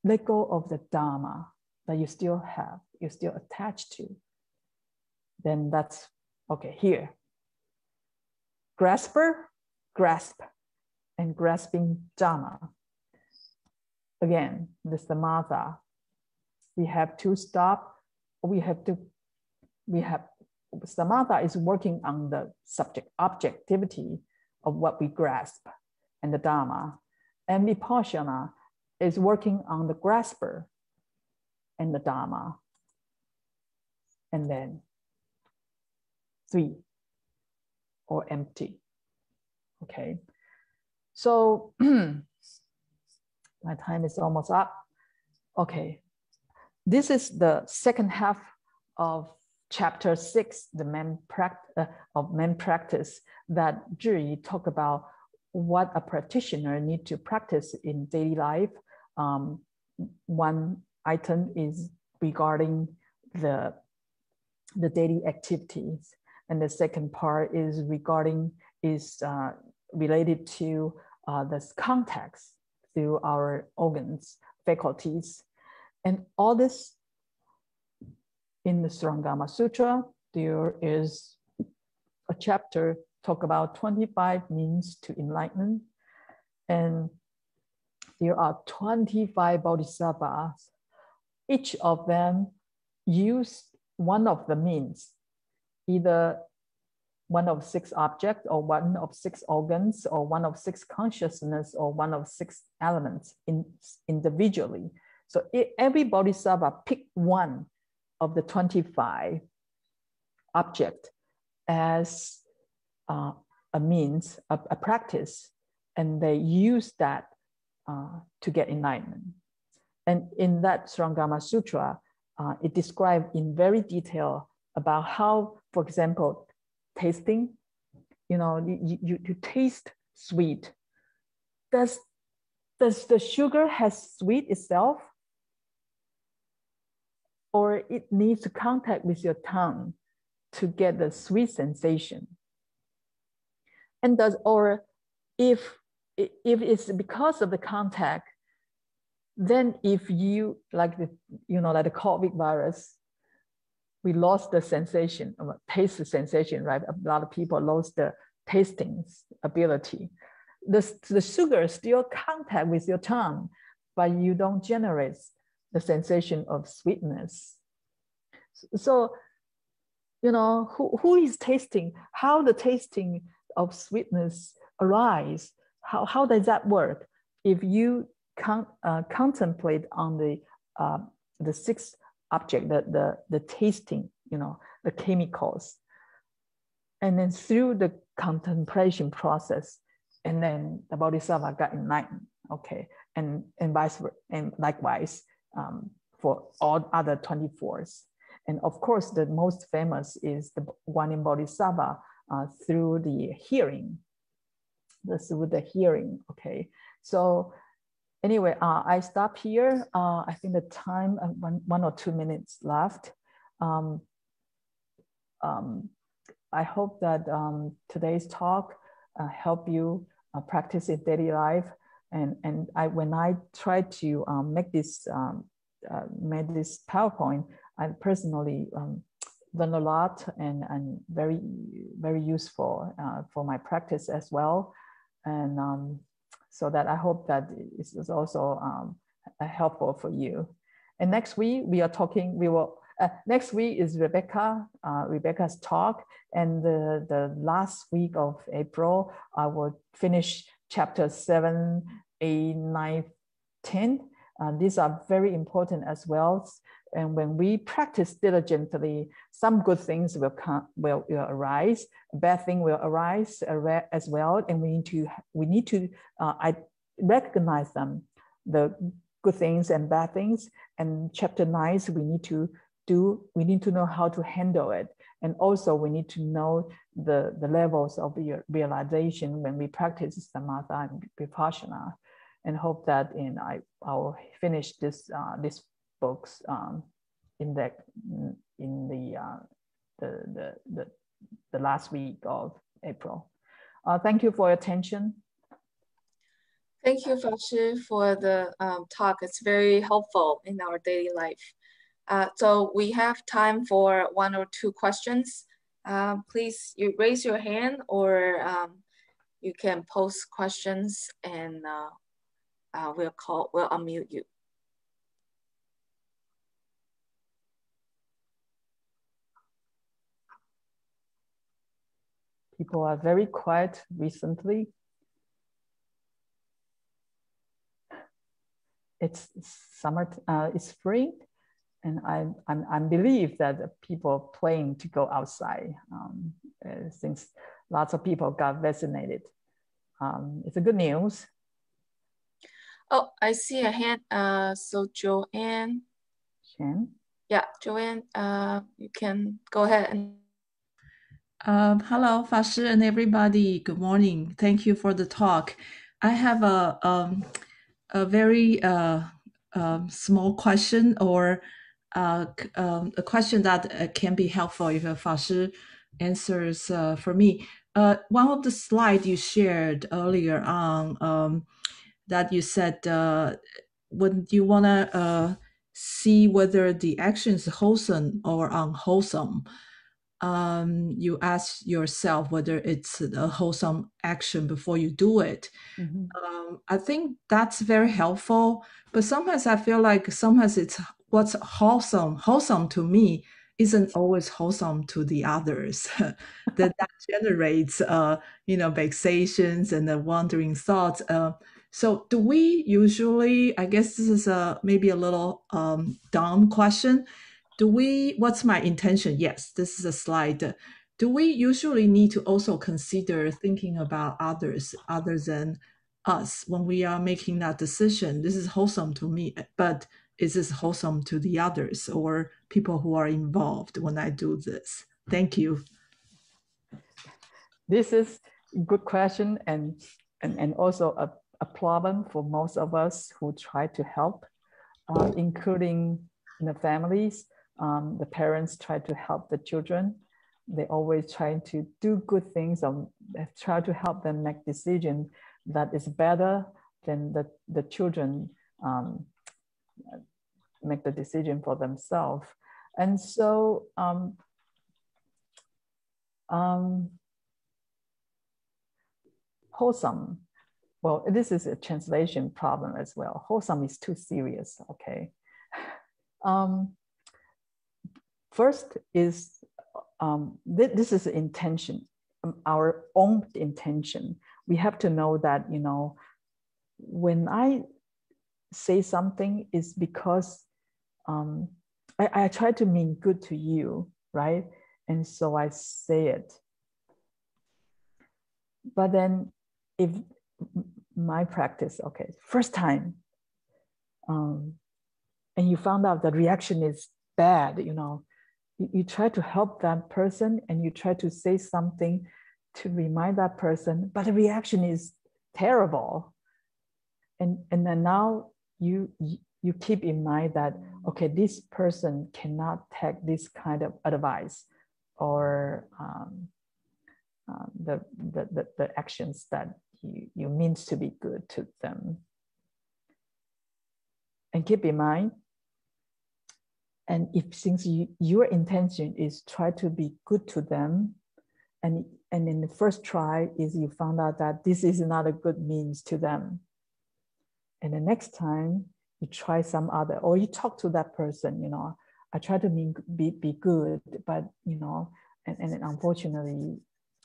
let go of the Dharma that you still have, you're still attached to. Then that's, okay, here. Grasper, grasp, and grasping Dharma. Again, the samatha. We have to stop. Samatha is working on the objectivity of what we grasp and the Dharma. And Vipassana is working on the grasper and the Dharma. And then 3, or empty. Okay, so my time is almost up. Okay, this is the second half of chapter 6, the main practice that Zhiyi talk about what a practitioner need to practice in daily life. One item is regarding the the daily activities. And the second part is related to this context through our organs, faculties. And all this in the Srangama Sutra, there is a chapter talk about 25 means to enlightenment. And there are 25 bodhisattvas. Each of them use one of the means, either one of 6 objects or one of 6 organs or one of 6 consciousness or one of 6 elements individually. So every bodhisattva picked one of the 25 objects as a means, a practice, and they use that to get enlightenment. And in that Srangama Sutra, it describes in very detail about how, for example, tasting, you taste sweet. Does the sugar has sweet itself? Or it needs to contact with your tongue to get the sweet sensation? And if it's because of the contact, then if you, like the COVID virus, we lost the sensation, taste sensation, right? A lot of people lost the tasting ability. The sugar still contact with your tongue, but you don't generate the sensation of sweetness. So, who is tasting? How the tasting of sweetness arise? How does that work? If you contemplate on the 6th object, the tasting, the chemicals, and then through the contemplation process, and then the bodhisattva got enlightened, okay, and vice versa, and likewise for all other 24s. And of course, the most famous is the one in bodhisattva through the hearing. Through the hearing, okay. So anyway, I stop here. I think the time, 1 or 2 minutes left. I hope that today's talk help you practice in daily life. And when I try to make this PowerPoint, I personally learned a lot and very, very useful for my practice as well. And so that I hope that it is also helpful for you. And next week we are talking, next week is Rebecca's talk. And the last week of April, I will finish chapter 7, 8, 9, 10. These are very important as well. And when we practice diligently, some good things will arise, bad thing will arise as well. And we need to recognize them, the good things and bad things. And chapter 9, we need to know how to handle it. And also we need to know the levels of realization when we practice samatha and vipassana. And hope that I'll finish this books in the last week of April. Thank you for your attention. Thank you, Fashi, for the talk. It's very helpful in our daily life. So we have time for 1 or 2 questions. Please, you raise your hand, or you can post questions, and we'll unmute you. People are very quiet recently. It's summer, it's spring, and I believe that people planning to go outside since lots of people got vaccinated. It's a good news. Oh, I see a hand. So Joanne. Shan? Yeah, Joanne, you can go ahead. Hello, Fashi and everybody. Good morning. Thank you for the talk. I have a very small question, or a question that can be helpful if a Fashi answers for me. One of the slides you shared earlier on that you said when you want to see whether the action is wholesome or unwholesome, you ask yourself whether it's a wholesome action before you do it. I think that's very helpful, but sometimes I feel like sometimes it's what's wholesome to me isn't always wholesome to the others. that generates vexations and the wandering thoughts. So do we usually, I guess this is maybe a little dumb question, what's my intention? Yes, this is a slide. Do we usually need to also consider thinking about others other than us when we are making that decision? This is wholesome to me, but is this wholesome to the others or people who are involved when I do this? Thank you. This is a good question and also a problem for most of us who try to help, including in the families. The parents try to help the children. They always try to do good things or try to help them make decisions that is better than the children make the decision for themselves. And so wholesome, well, this is a translation problem as well. Wholesome is too serious, okay? First is, this is intention, our own intention. We have to know that, when I say something is because I try to mean good to you, right? And so I say it. But then if my practice, okay, first time, and you found out the reaction is bad, you try to help that person and you try to say something to remind that person, but the reaction is terrible. And then now you keep in mind that, okay, this person cannot take this kind of advice or the actions that you mean to be good to them. And keep in mind, and if since your intention is try to be good to them, and in the first try is you found out that this is not a good means to them, and the next time you try some other, or you talk to that person, I try to be good, but and unfortunately,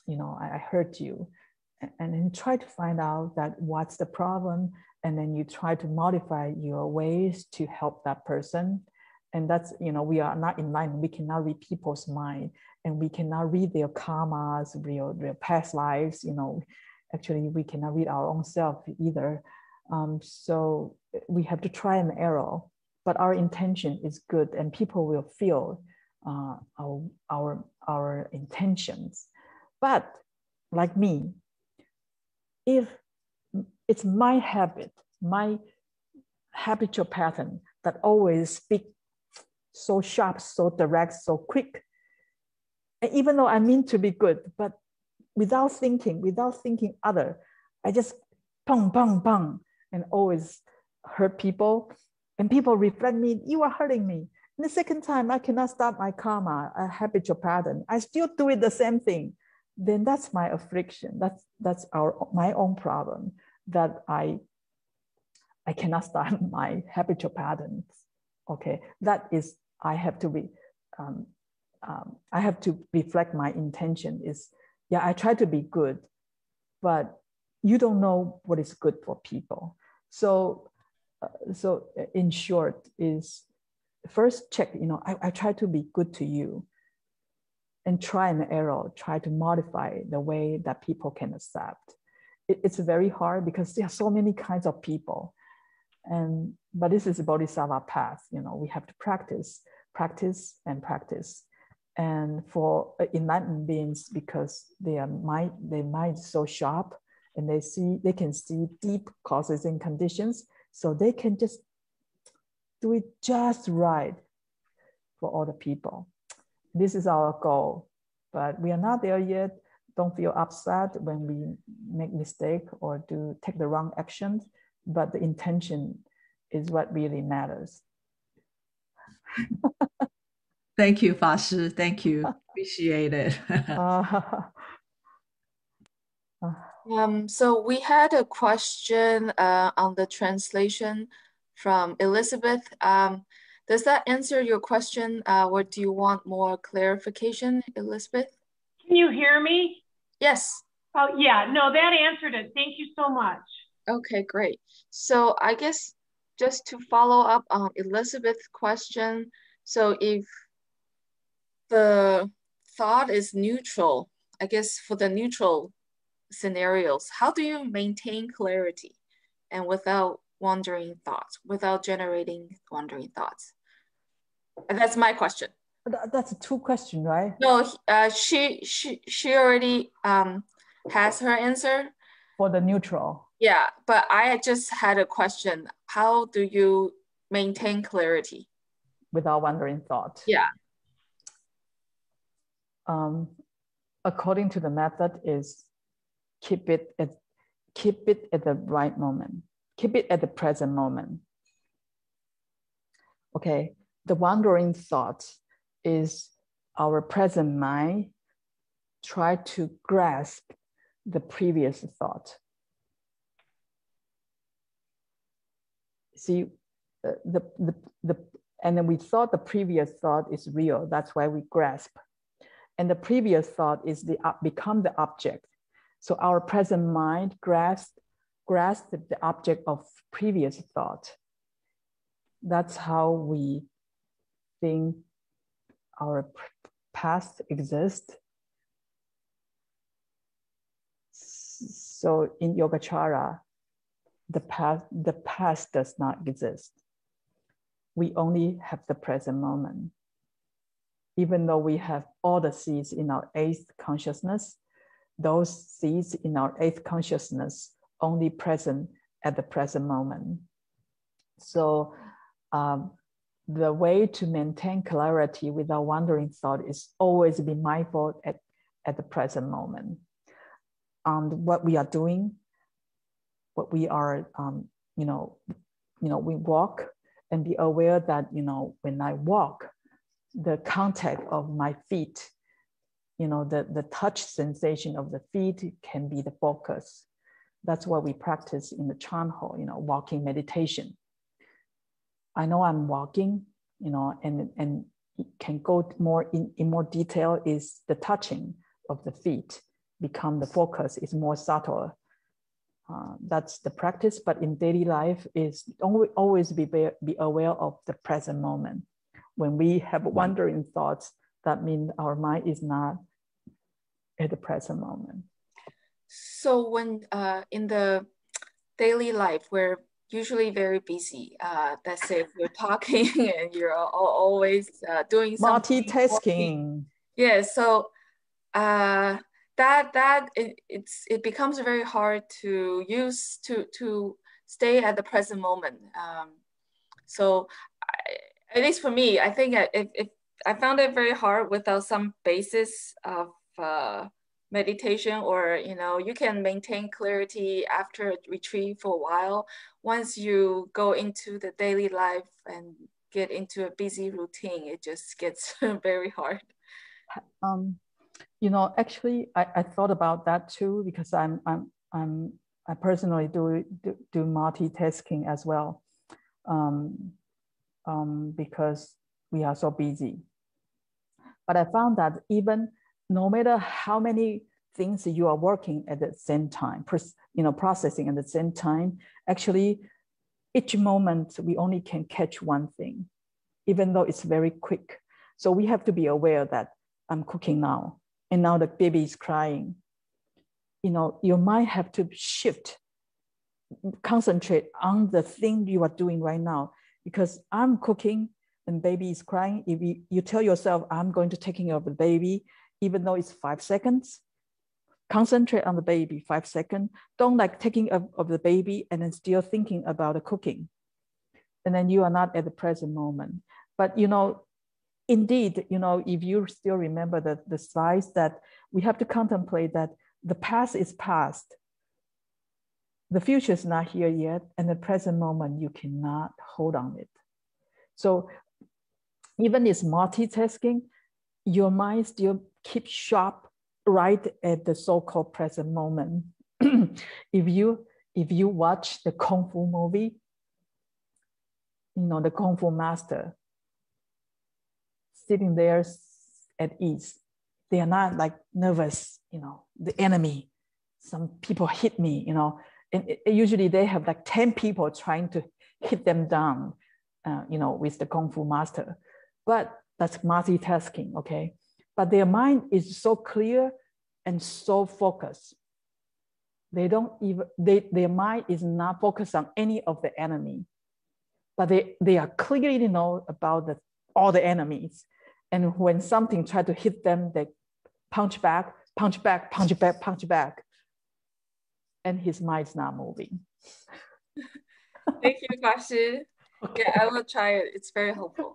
I hurt you, and then try to find out that what's the problem, and then you try to modify your ways to help that person. And that's, we are not enlightened. We cannot read people's mind, and we cannot read their karmas, their past lives. Actually, we cannot read our own self either. So we have to try and error, but our intention is good, and people will feel our intentions. But like me, if it's my habit, my habitual pattern that always speak so sharp, so direct, so quick. And even though I mean to be good, but without thinking other, I just bang, bang, bang, and always hurt people. And people reflect me, you are hurting me. And the second time, I cannot stop my karma, a habitual pattern. I still do it the same thing. Then that's my affliction. That's my own problem, that I cannot stop my habitual patterns. Okay, that is, I have to reflect my intention is, yeah, I try to be good, but you don't know what is good for people. So in short is, first check, I try to be good to you, and try and error, try to modify the way that people can accept. It's very hard because there are so many kinds of people. But this is a bodhisattva path. We have to practice. And for enlightened beings, because their mind is so sharp, and they can see deep causes and conditions, so they can just do it just right. for all the people. This is our goal, but we are not there yet. Don't feel upset when we make mistake or take the wrong actions, but the intention is what really matters. Thank you, Fashi. Thank you. Appreciate it. So we had a question on the translation from Elizabeth. Does that answer your question, or do you want more clarification, Elizabeth? Can you hear me? Yes. Oh, yeah. No, that answered it. Thank you so much. Okay, great. So I guess just to follow up on Elizabeth's question, so if the thought is neutral, I guess for the neutral scenarios, how do you maintain clarity and without wandering thoughts, without generating wandering thoughts? And that's my question. That's a two question, right? No, she already has her answer. For the neutral. Yeah, but I just had a question. How do you maintain clarity? Without wandering thought. Yeah. According to the method is keep it at the right moment. Keep it at the present moment. Okay, the wandering thought is our present mind try to grasp the previous thought. See, and then we thought the previous thought is real. That's why we grasp. And the previous thought is become the object. So our present mind grasp the object of previous thought. That's how we think our past exists. So in Yogacara, the past does not exist. We only have the present moment. Even though we have all the seeds in our eighth consciousness, those seeds in our eighth consciousness only present at the present moment. So the way to maintain clarity without wandering thought is always be mindful at the present moment. What we are doing, what we are, we walk and be aware that, when I walk, the contact of my feet, the touch sensation of the feet can be the focus. That's what we practice in the Chang Hwa, walking meditation. I know I'm walking, and can go more in more detail is the touching of the feet become the focus is more subtle. That's the practice, but in daily life is always be aware of the present moment. When we have wandering thoughts, that means our mind is not at the present moment. So when in the daily life, we're usually very busy. Let's say we're talking and you're always doing something. Multitasking. Yeah, so it becomes very hard to use to stay at the present moment. So at least for me, I think if I found it very hard without some basis of meditation, or you can maintain clarity after a retreat for a while. Once you go into the daily life and get into a busy routine, it just gets very hard. Actually, I thought about that too, because I personally do multitasking as well, because we are so busy. But I found that even no matter how many things you are working at the same time, processing at the same time, actually, each moment we only can catch one thing, even though it's very quick. So we have to be aware that I'm cooking now, and now the baby is crying. You might have to shift, concentrate on the thing you are doing right now, because I'm cooking and baby is crying. If you tell yourself, I'm going to take care of the baby, even though it's 5 seconds, concentrate on the baby 5 seconds. Don't taking of the baby and then still thinking about the cooking. And then you are not at the present moment. But indeed, you know, if you still remember the slides, that we have to contemplate that the past is past. The future is not here yet, and the present moment, you cannot hold on it. So even this multitasking, your mind still keeps sharp right at the so-called present moment. If you watch the Kung Fu movie, you know, the Kung Fu master sitting there at ease. They are not like nervous, you know, the enemy, some people hit me, you know, and usually they have like 10 people trying to hit them down, you know, with the Kung Fu master. But that's multitasking, okay? But their mind is so clear and so focused. They don't even, their mind is not focused on any of the enemy, but they are clearly know about all the enemies. And when something tries to hit them, they punch back, punch back, punch back, punch back. And his mind's not moving. Thank you, Fashi. Okay. Yeah, I will try it. It's very helpful.